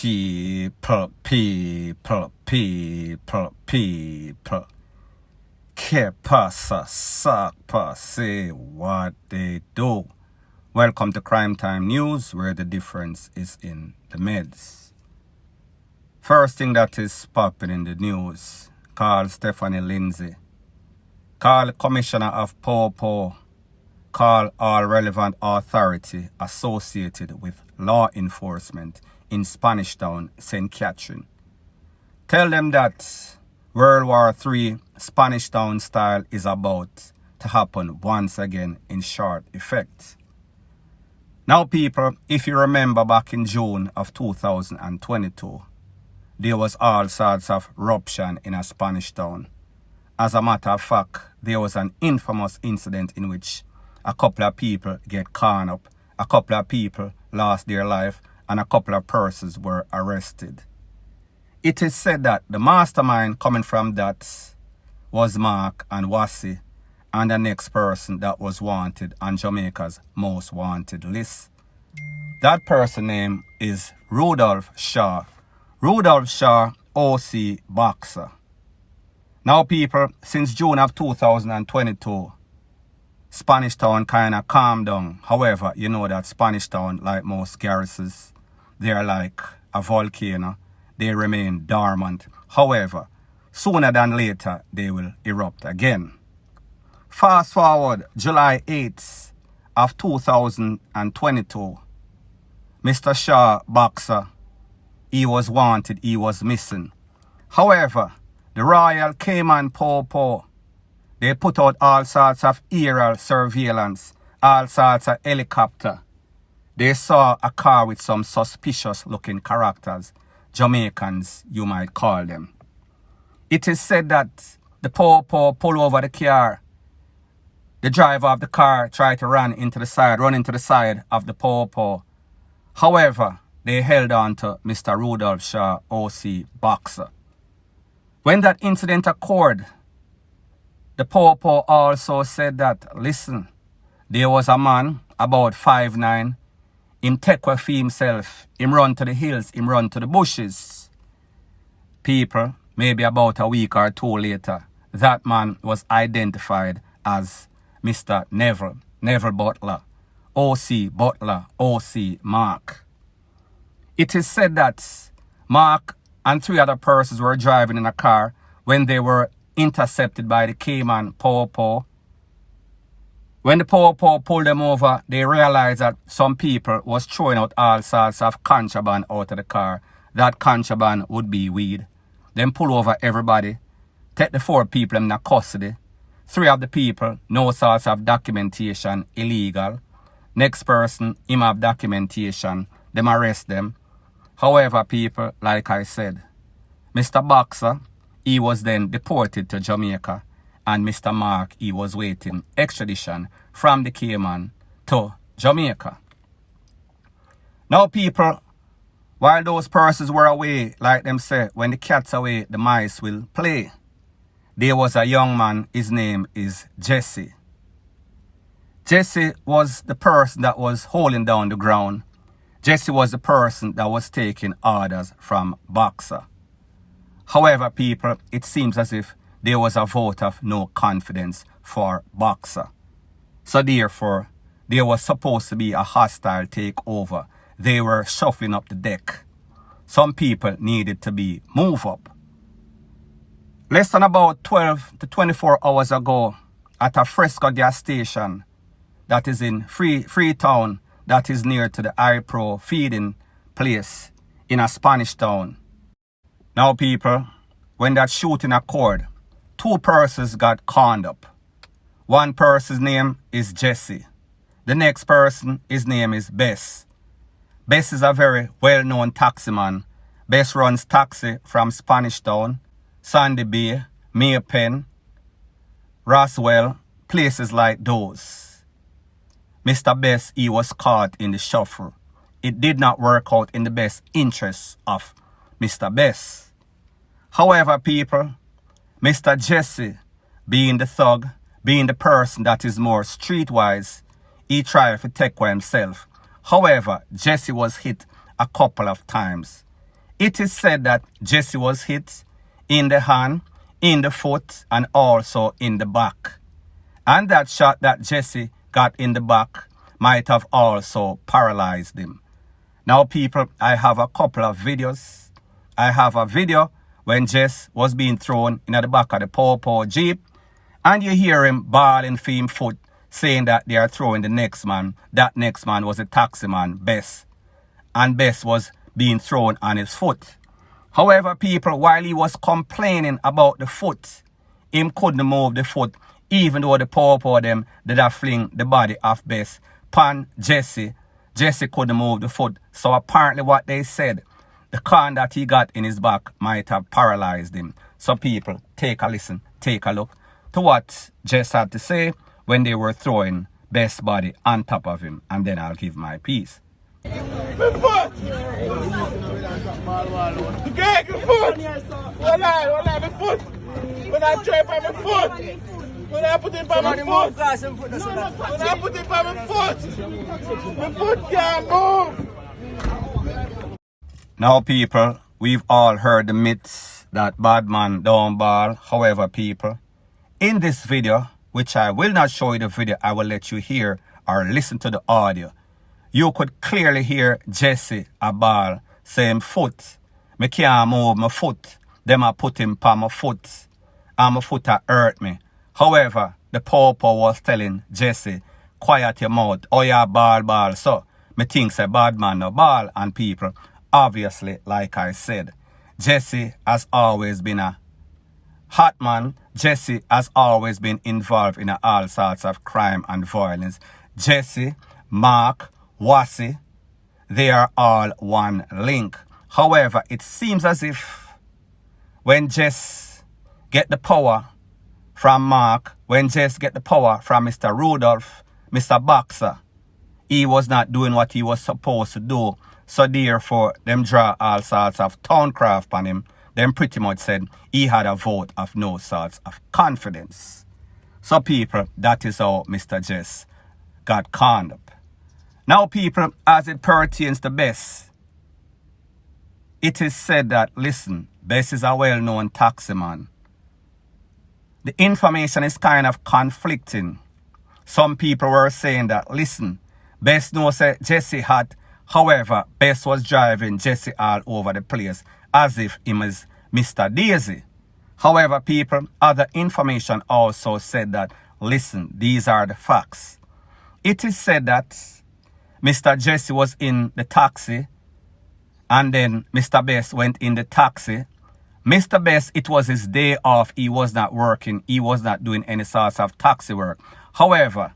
People. Que pasa, sapa, say what they do. Welcome to Crime Time News, where the difference is in the meds. First thing that is popping in the news, call Stephanie Lindsay. Call Commissioner of Popo. Call all relevant authority associated with law enforcement in Spanish Town, St. Catherine. Tell them that World War III Spanish Town style is about to happen once again in short effect. Now people, if you remember back in June of 2022, there was all sorts of eruption in a Spanish Town. As a matter of fact, there was an infamous incident in which a couple of people get caught up, a couple of people lost their life, and a couple of persons were arrested. It is said that the mastermind coming from that was Mark and Wasi, and the next person that was wanted on Jamaica's most wanted list. That person name is Rudolph Shaw. Rudolph Shaw, OC BOXER. Now people, since June of 2022, Spanish Town kind of calmed down. However, you know that Spanish Town, like most garrisons, they're like a volcano. They remain dormant. However, sooner than later, they will erupt again. Fast forward, July 8th of 2022, Mr. Shaw BOXER, he was wanted, he was missing. However, the Royal Cayman Popo, they put out all sorts of aerial surveillance, all sorts of helicopter. They saw a car with some suspicious looking characters, Jamaicans you might call them. It is said that the Popo pulled over the car. The driver of the car tried to run into the side of the Popo. However, they held on to Mr. Rudolph Shaw, OC BOXER. When that incident occurred, the Popo also said that, listen, there was a man about 5'9", him take away for himself, him run to the hills, him run to the bushes. People, maybe about a week or two later, that man was identified as Mr. Neville Butler, OC Butler, OC Mark. It is said that Mark and three other persons were driving in a car when they were intercepted by the Cayman Popo. When the Popo pulled them over, they realized that some people was throwing out all sorts of contraband out of the car. That contraband would be weed. Then pull over everybody, take the 4 people in custody. 3 of the people, no sorts of documentation, illegal. Next person, him have documentation, them arrest them. However, people, like I said, Mr. BOXER, he was then deported to Jamaica, and Mr. Mark, he was waiting extradition from the Cayman to Jamaica. Now, people, while those persons were away, like them say, when the cat's away, the mice will play. There was a young man, his name is Jessy. Jessy was the person that was holding down the ground. Jessy was the person that was taking orders from BOXER. However, people, it seems as if there was a vote of no confidence for BOXER. So therefore, there was supposed to be a hostile takeover. They were shuffling up the deck. Some people needed to be moved up. Less than about 12 to 24 hours ago, at a Fresco gas station that is in Freetown, that is near to the iPro feeding place in a Spanish Town. Now people, when that shooting occurred, 2 persons got conned up. One person's name is Jessy. The next person, his name is BESS. BESS is a very well-known taximan. BESS runs taxi from Spanish Town, Sandy Bay, Maypen, Roswell, places like those. Mr. BESS, he was caught in the shuffle. It did not work out in the best interests of Mr. BESS. However, people, Mr. Jessy, being the thug, being the person that is more streetwise, he tried to take for himself. However, Jessy was hit a couple of times. It is said that Jessy was hit in the hand, in the foot, and also in the back. And that shot that Jessy got in the back might have also paralyzed him. Now, people, I have a couple of videos. I have a video when Jess was being thrown in the back of the Paw Jeep, and you hear him bawling for him foot, saying that they are throwing the next man. That next man was a taxi man, BESS. And BESS was being thrown on his foot. However, people, while he was complaining about the foot, him couldn't move the foot, even though the Paw them did have fling the body of BESS pan Jessy. Jessy couldn't move the foot. So apparently what they said, the con that he got in his back might have paralyzed him. So people, take a listen, take a look to what Jess had to say when they were throwing BESS body on top of him. And then I'll give my piece. My foot! Okay, good foot! Hold on, my foot! When I try by my foot! When I put it by my foot! When I put it by my foot can't move! Now, people, we've all heard the myths that bad man don't ball. However, people, in this video, which I will not show you the video, I will let you hear or listen to the audio. You could clearly hear Jessy a ball, same foot. Me can't move my foot. Them a put him pa my foot. And my foot a hurt me. However, the Paw was telling Jessy, quiet your mouth. Oh yeah, ball. So, me think say bad man no ball. And people, obviously, like I said, Jessy has always been a hot man. Jessy has always been involved in all sorts of crime and violence. Jessy, Mark, Wassy, they are all one link. However, it seems as if when Jess get the power from Mark, when Jess get the power from Mr. Rudolph, Mr. BOXER, he was not doing what he was supposed to do. So therefore, them draw all sorts of towncraft on him. Them pretty much said he had a vote of no sorts of confidence. So people, that is how Mr. Jess got conned up. Now, people, as it pertains to BESS, it is said that, listen, BESS is a well-known taxi man. The information is kind of conflicting. Some people were saying that, listen, BESS knows that Jessy hot. However, BESS was driving Jessy all over the place as if he was Mr. Daisy. However, people, other information also said that, listen, these are the facts. It is said that Mr. Jessy was in the taxi, and then Mr. BESS went in the taxi. Mr. BESS, it was his day off. He was not working. He was not doing any sorts of taxi work. However,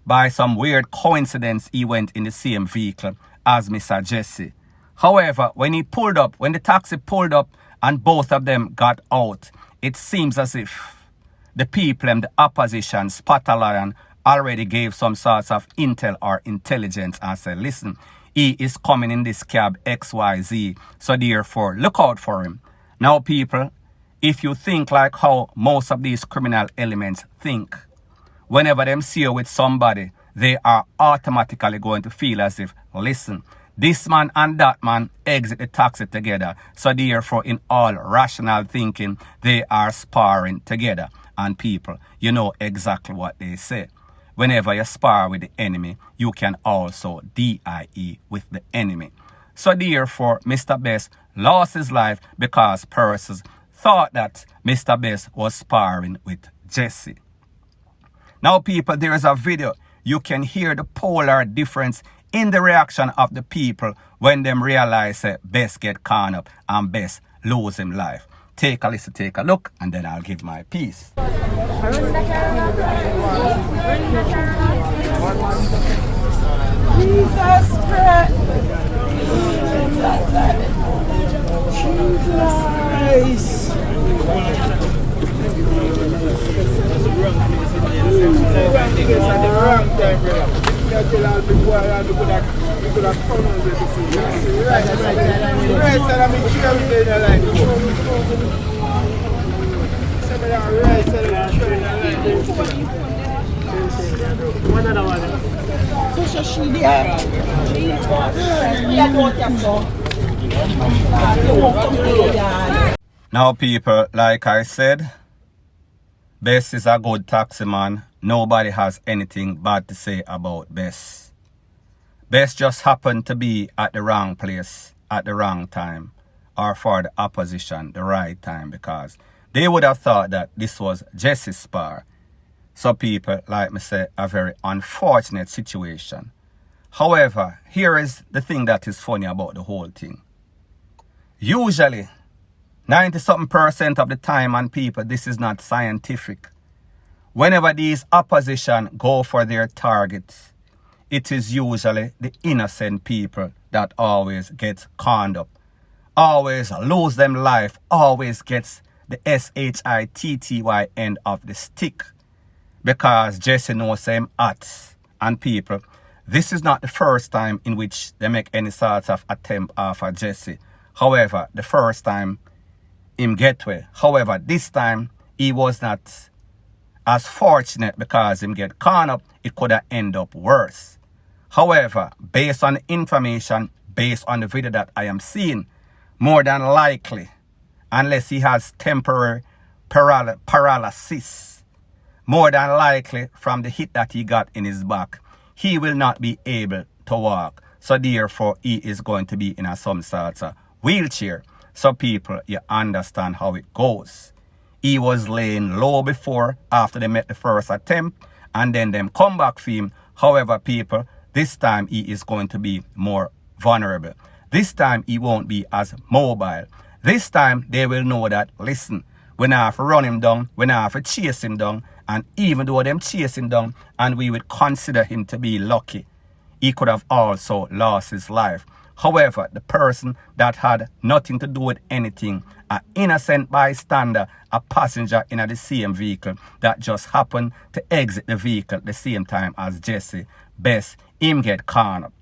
by some weird coincidence, he went in the same vehicle as Mr. Jessy. However, when the taxi pulled up and both of them got out, it seems as if the people and the opposition, Spotalion, already gave some sorts of intel or intelligence and said, listen, he is coming in this cab XYZ, so therefore look out for him. Now, people, if you think like how most of these criminal elements think, whenever them see you with somebody, they are automatically going to feel as if, listen, this man and that man exit the taxi together. So therefore, in all rational thinking, they are sparring together. And people, you know exactly what they say. Whenever you spar with the enemy, you can also DIE with the enemy. So therefore, Mr. BESS lost his life because persons thought that Mr. BESS was sparring with Jessy. Now, people, there is a video. You can hear the polar difference in the reaction of the people when them realize BESS get caught up and BESS lose him life. Take a listen, take a look, and then I'll give my piece. Jesus Christ! Jesus! Now, people, like I said, Bess is a good taxi man. Nobody has anything bad to say about Bess. Bess just happened to be at the wrong place at the wrong time, or for the opposition the right time, because they would have thought that this was Jesse's spar. So people, like me say, a very unfortunate situation. However, here is the thing that is funny about the whole thing. Usually, 90-something% of the time, and people, this is not scientific. Whenever these opposition go for their targets, it is usually the innocent people that always gets conned up, always lose them life, always gets the SHITTY end of the stick. Because Jesse knows him at, and people, this is not the first time in which they make any sort of attempt after Jesse. However, the first time him get way. However, this time he was not as fortunate because him get caught up, it could have ended up worse. However, based on the information, based on the video that I am seeing, more than likely, unless he has temporary paralysis, more than likely from the hit that he got in his back, he will not be able to walk. So therefore, he is going to be in some sort of wheelchair. So people, you understand how it goes. He was laying low before, after they met the first attempt, and then them come back for him. However, people, this time he is going to be more vulnerable. This time he won't be as mobile. This time they will know that, listen, we not have to run him down, we not have to chase him down, and even though them chase him down, and we would consider him to be lucky, he could have also lost his life. However, the person that had nothing to do with anything, an innocent bystander, a passenger in the same vehicle that just happened to exit the vehicle the same time as Jessy BESS, him get caught up.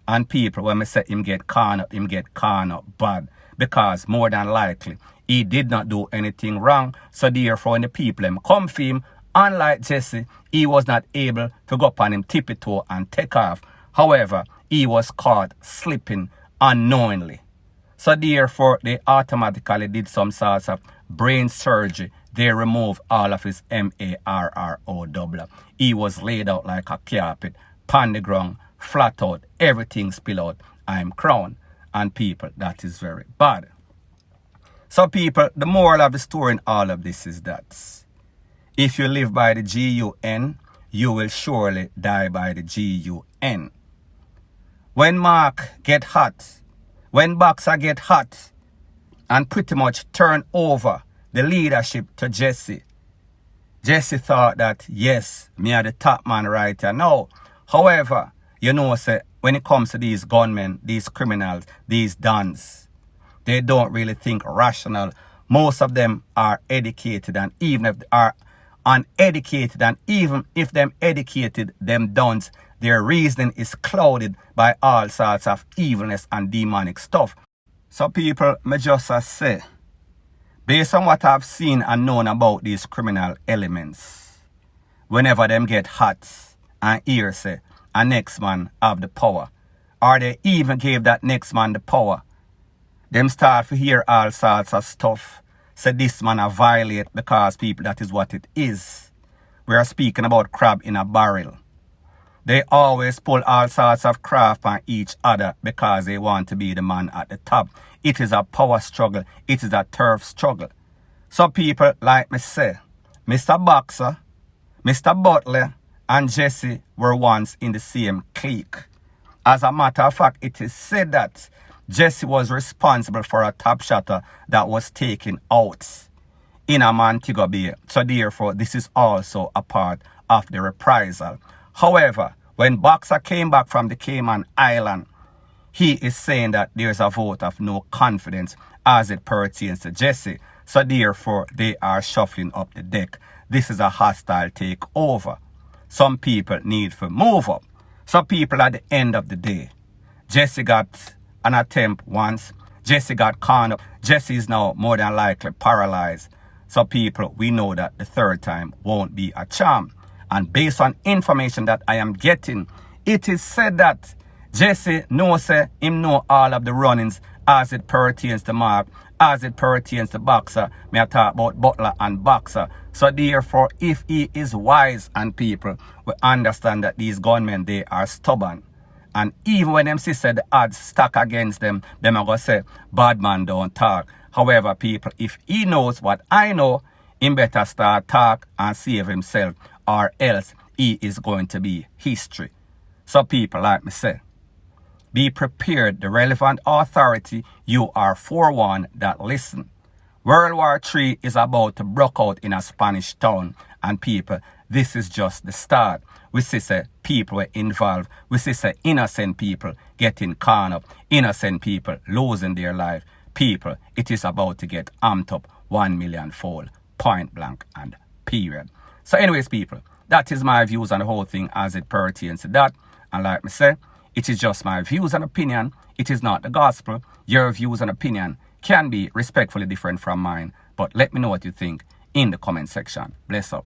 And people, when I say him get caught up bad. Because more than likely, he did not do anything wrong. So therefore, when the people come for him, unlike Jesse, he was not able to go up on him tippy-toe and take off. However, he was caught slipping unknowingly. So therefore, they automatically did some sorts of brain surgery. They removed all of his MARROW. He was laid out like a carpet, on the ground, flat out, everything spill out. I'm crowned. And people, that is very bad. So people, the moral of the story in all of this is that if you live by the GUN, you will surely die by the GUN. When Mark get hot, when BOXER get hot, and pretty much turn over the leadership to Jesse, Jesse thought that, yes, me are the top man right here. No. However, you know, say, when it comes to these gunmen, these criminals, these dons, they don't really think rational. Most of them are educated, and even if they are uneducated, and even if them educated, them dons, their reasoning is clouded by all sorts of evilness and demonic stuff. So people, me just say, based on what I've seen and known about these criminal elements, whenever them get hot and hear say, a next man have the power, or they even gave that next man the power, them start to hear all sorts of stuff. Say this man a violate because people, that is what it is. We are speaking about crab in a barrel. They always pull all sorts of craft on each other because they want to be the man at the top. It is a power struggle. It is a turf struggle. So people, like me say, Mr. BOXER, Mr. Butler, and Jesse were once in the same clique. As a matter of fact, it is said that Jesse was responsible for a top shotter that was taken out in a Montego Bay. So therefore, this is also a part of the reprisal. However, when BOXER came back from the Cayman Island, he is saying that there's a vote of no confidence as it pertains to Jesse. So therefore, they are shuffling up the deck. This is a hostile takeover. Some people need to move up. So people, at the end of the day, Jesse got an attempt once. Jesse got caught up. Jesse is now more than likely paralyzed. So people, we know that the third time won't be a charm. And based on information that I am getting, it is said that Jesse knows him know all of the runnings as it pertains to Mark, as it pertains to Boxer. Me I talk about Butler and Boxer. So therefore, if he is wise and people will understand that these gunmen, they are stubborn. And even when them see say the odds stack against them are going to say, bad man don't talk. However, people, if he knows what I know, he better start talk and save himself, or else he is going to be history. So people, like me say, be prepared. The relevant authority, you are forewarned that listen. World War III is about to break out in a Spanish town. And people, this is just the start. We see say people were involved. We see say innocent people getting caught up. Innocent people losing their life. People, it is about to get amped up 1 million fold. Point blank and period. So anyways, people, that is my views on the whole thing as it pertains to that. And like me say, it is just my views and opinion. It is not the gospel. Your views and opinion can be respectfully different from mine. But let me know what you think in the comment section. Bless up.